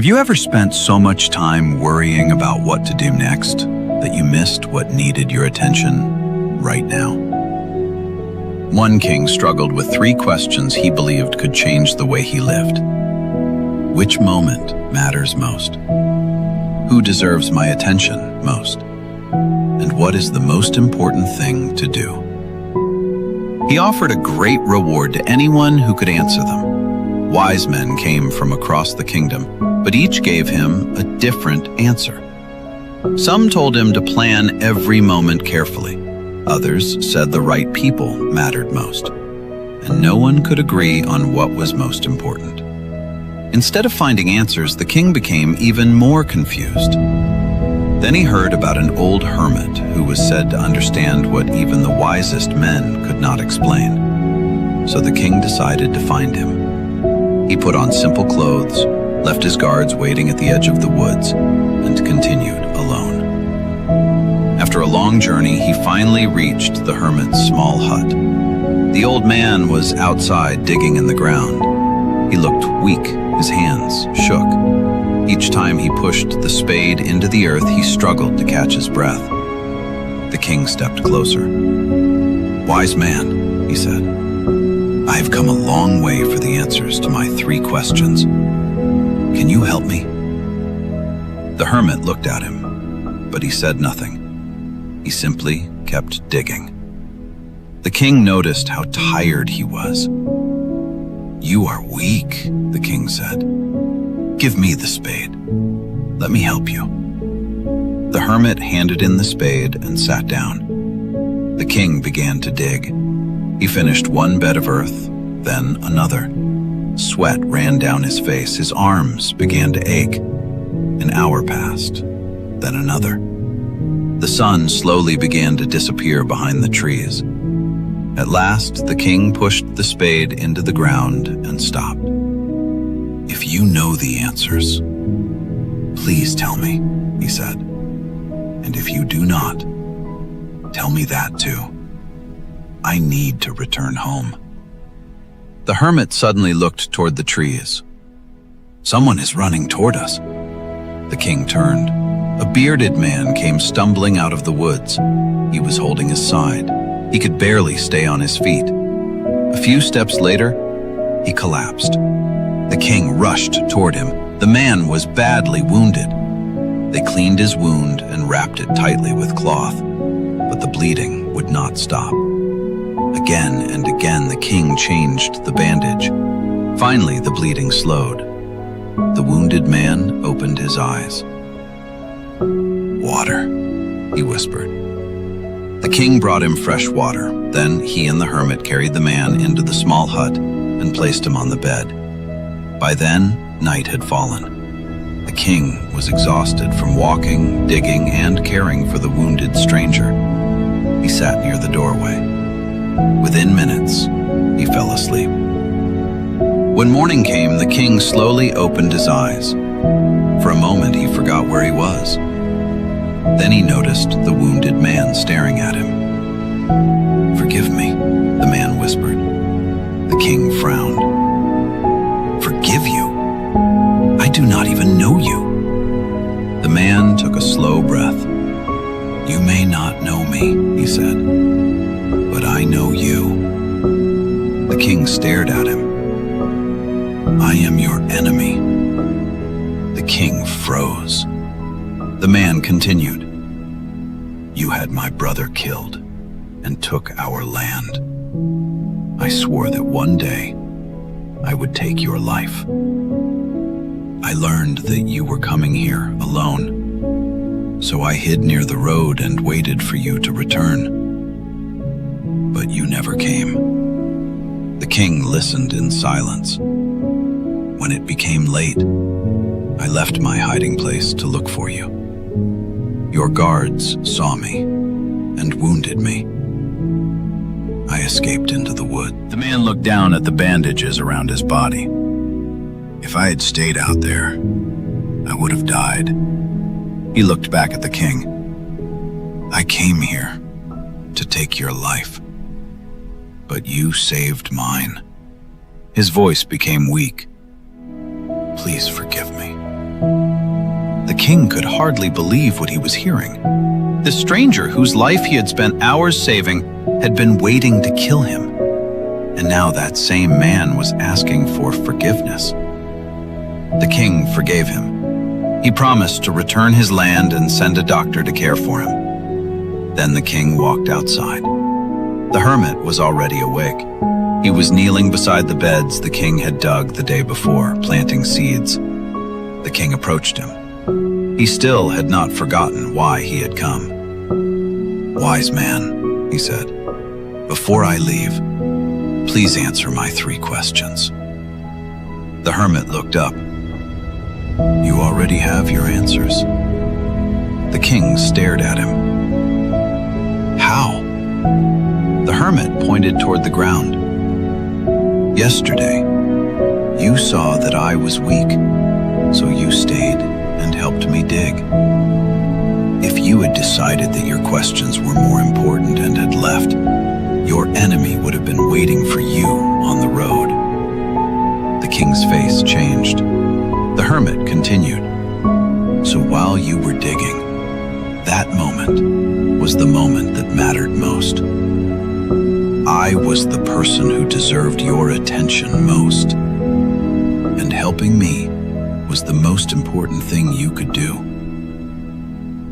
Have you ever spent so much time worrying about what to do next that you missed what needed your attention right now? One king struggled with 3 questions he believed could change the way he lived. Which moment matters most? Who deserves my attention most? And what is the most important thing to do? He offered a great reward to anyone who could answer them. Wise men came from across the kingdom, but each gave him a different answer. Some told him to plan every moment carefully. Others said the right people mattered most. And no one could agree on what was most important. Instead of finding answers, the king became even more confused. Then he heard about an old hermit who was said to understand what even the wisest men could not explain. So the king decided to find him. He put on simple clothes, left his guards waiting at the edge of the woods, and continued alone. After a long journey, he finally reached the hermit's small hut. The old man was outside digging in the ground. He looked weak, his hands shook. Each time he pushed the spade into the earth, he struggled to catch his breath. The king stepped closer. "Wise man," he said, "I have come a long way for the answers to my 3 questions. Can you help me?" The hermit looked at him, but he said nothing. He simply kept digging. The king noticed how tired he was. "You are weak," the king said. "Give me the spade. Let me help you." The hermit handed in the spade and sat down. The king began to dig. He finished one bed of earth, then another. Sweat ran down his face. His arms began to ache. An hour passed, then another. The sun slowly began to disappear behind the trees. At last, the king pushed the spade into the ground and stopped. "If you know the answers, please tell me," he said. "And if you do not, tell me that too. I need to return home." The hermit suddenly looked toward the trees. "Someone is running toward us." The king turned. A bearded man came stumbling out of the woods. He was holding his side. He could barely stay on his feet. A few steps later, he collapsed. The king rushed toward him. The man was badly wounded. They cleaned his wound and wrapped it tightly with cloth, but the bleeding would not stop. Again and again, the king changed the bandage. Finally, the bleeding slowed. The wounded man opened his eyes. "Water," he whispered. The king brought him fresh water. Then he and the hermit carried the man into the small hut and placed him on the bed. By then, night had fallen. The king was exhausted from walking, digging, and caring for the wounded stranger. He sat near the doorway. Within minutes, he fell asleep. When morning came, the king slowly opened his eyes. For a moment, he forgot where he was. Then he noticed the wounded man staring at him. "Forgive me," the man whispered. The king frowned. "Forgive you? I do not even know you." The man took a slow breath. "You may not know me," he said, "but I know you." The king stared at him. "I am your enemy." The king froze. The man continued. "You had my brother killed and took our land. I swore that one day I would take your life. I learned that you were coming here alone, so I hid near the road and waited for you to return. But you never came." The king listened in silence. "When it became late, I left my hiding place to look for you. Your guards saw me and wounded me. I escaped into the wood." The man looked down at the bandages around his body. "If I had stayed out there, I would have died." He looked back at the king. "I came here to take your life, but you saved mine." His voice became weak. "Please forgive me. king could hardly believe what he was hearing. The stranger whose life he had spent hours saving had been waiting to kill him. And now that same man was asking for forgiveness. The king forgave him. He promised to return his land and send a doctor to care for him. Then the king walked outside. The hermit was already awake. He was kneeling beside the beds the king had dug the day before, planting seeds. The king approached him. He still had not forgotten why he had come. "Wise man," he said, "before I leave, please answer my 3 questions." The hermit looked up. "You already have your answers." The king stared at him. "How?" The hermit pointed toward the ground. "Yesterday, you saw that I was weak, so you stayed and helped me dig. If you had decided that your questions were more important and had left, your enemy would have been waiting for you on the road." The king's face changed. The hermit continued. "So while you were digging, that moment was the moment that mattered most. I was the person who deserved your attention most, and helping me was the most important thing you could do."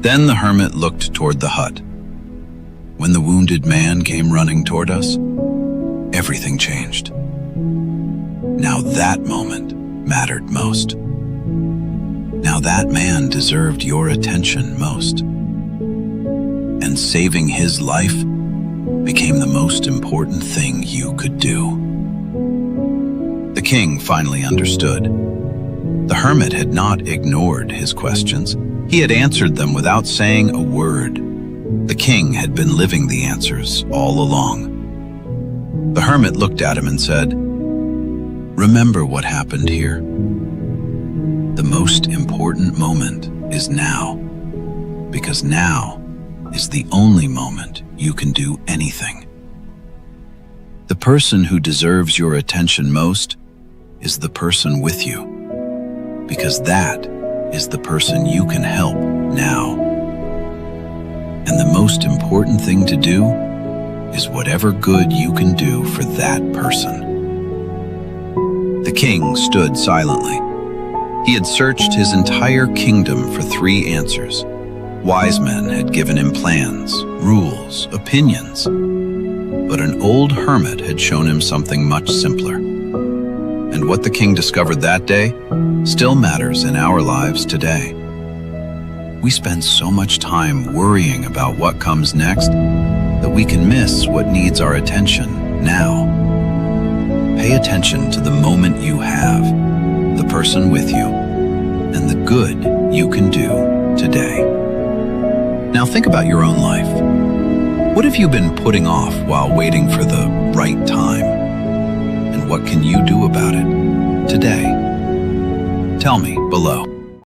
Then the hermit looked toward the hut. When the wounded man came running toward us, everything changed. Now that moment mattered most. Now that man deserved your attention most. And saving his life became the most important thing you could do. The king finally understood. The hermit had not ignored his questions. He had answered them without saying a word. The king had been living the answers all along. The hermit looked at him and said, "Remember what happened here. The most important moment is now, because now is the only moment you can do anything. The person who deserves your attention most is the person with you, because that is the person you can help now. And the most important thing to do is whatever good you can do for that person." The king stood silently. He had searched his entire kingdom for 3 answers. Wise men had given him plans, rules, opinions. But an old hermit had shown him something much simpler. And what the king discovered that day still matters in our lives today. We spend so much time worrying about what comes next that we can miss what needs our attention now. Pay attention to the moment you have, the person with you, and the good you can do today. Now think about your own life. What have you been putting off while waiting for the right time? And what can you do about it today? Tell me below.